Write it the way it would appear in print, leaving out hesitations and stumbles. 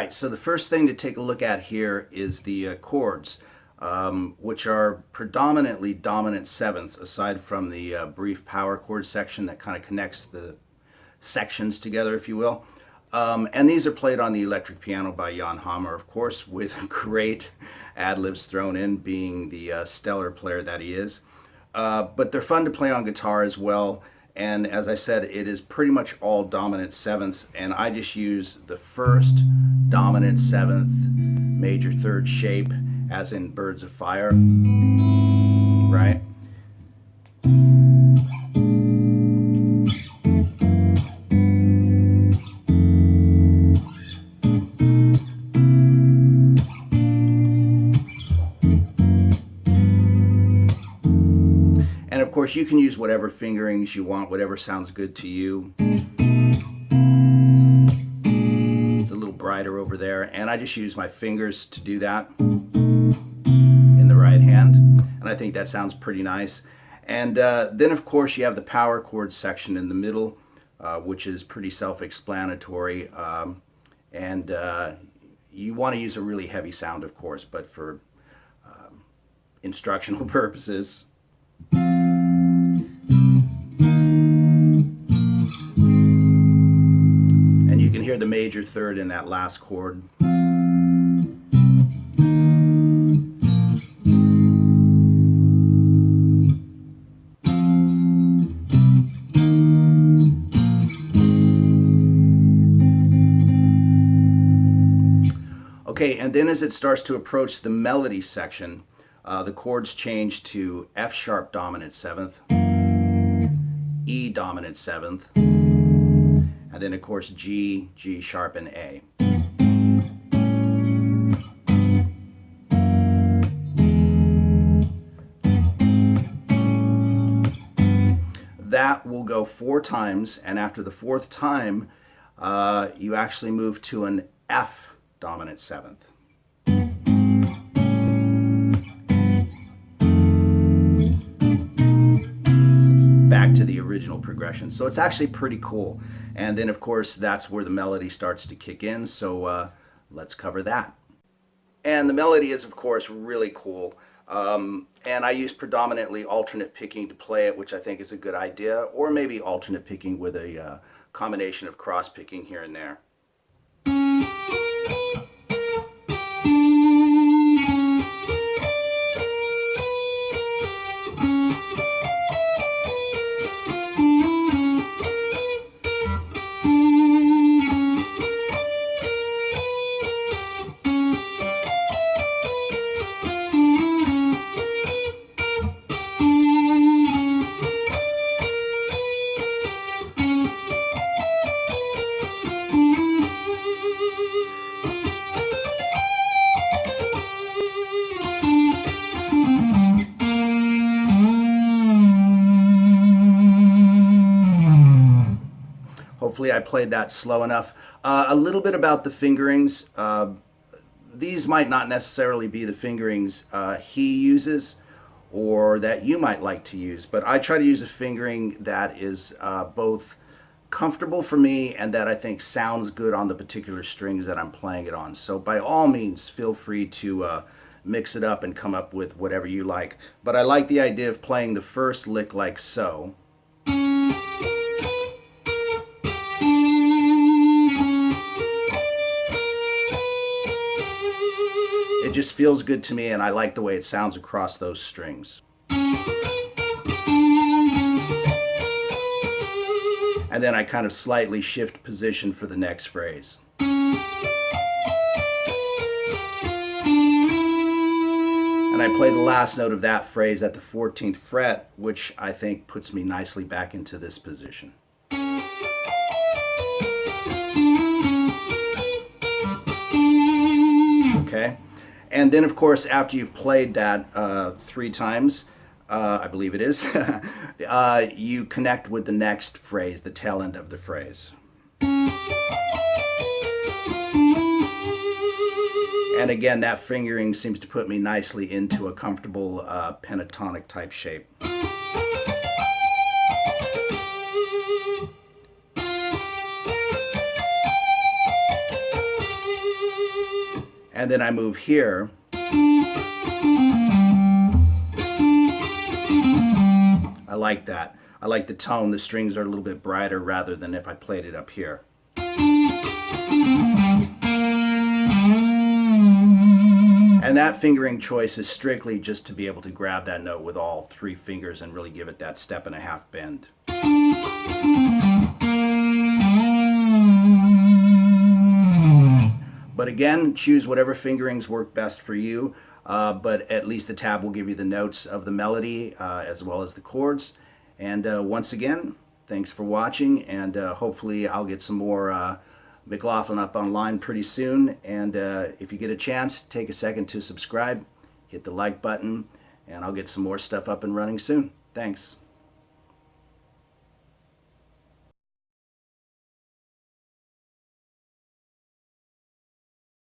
right, so the first thing to take a look at here is the chords, which are predominantly dominant sevenths, aside from the brief power chord section that kind of connects the sections together, if you will. And these are played on the electric piano by Jan Hammer, of course, with great ad-libs thrown in, being the stellar player that he is. But they're fun to play on guitar as well. And as I said, it is pretty much all dominant sevenths, and I just use the first dominant seventh major third shape, as in Birds of Fire, right? And of course, you can use whatever fingerings you want, whatever sounds good to you. It's a little brighter over there, and I just use my fingers to do that in the right hand, and I think that sounds pretty nice. And then, of course, you have the power chord section in the middle, which is pretty self-explanatory, and you want to use a really heavy sound, of course, but for instructional purposes. And you can hear the major third in that last chord. Okay, and then as it starts to approach the melody section, the chords change to F sharp dominant seventh, E dominant seventh, and then of course G, G sharp, and A. That will go 4 times, and after the 4th time, you actually move to an F dominant seventh. Back to the original progression. So it's actually pretty cool. And then of course that's where the melody starts to kick in, so let's cover that. And the melody is of course really cool, and I use predominantly alternate picking to play it, which I think is a good idea, or maybe alternate picking with a combination of cross picking here and there. Hopefully I played that slow enough. A little bit about the fingerings. These might not necessarily be the fingerings he uses or that you might like to use, but I try to use a fingering that is both comfortable for me and that I think sounds good on the particular strings that I'm playing it on. So by all means, feel free to mix it up and come up with whatever you like. But I like the idea of playing the first lick like so. It just feels good to me, and I like the way it sounds across those strings. And then I kind of slightly shift position for the next phrase. And I play the last note of that phrase at the 14th fret, which I think puts me nicely back into this position. Okay? And then, of course, after you've played that 3 times, I believe it is, you connect with the next phrase, the tail end of the phrase. And again, that fingering seems to put me nicely into a comfortable pentatonic type shape. and then I move here. I like that. I like the tone. The strings are a little bit brighter rather than if I played it up here. And that fingering choice is strictly just to be able to grab that note with all 3 fingers and really give it that 1.5 bend. But again, choose whatever fingerings work best for you, but at least the tab will give you the notes of the melody as well as the chords. And once again, thanks for watching, and hopefully I'll get some more McLaughlin up online pretty soon. And if you get a chance, take a second to subscribe, hit the like button, and I'll get some more stuff up and running soon. Thanks.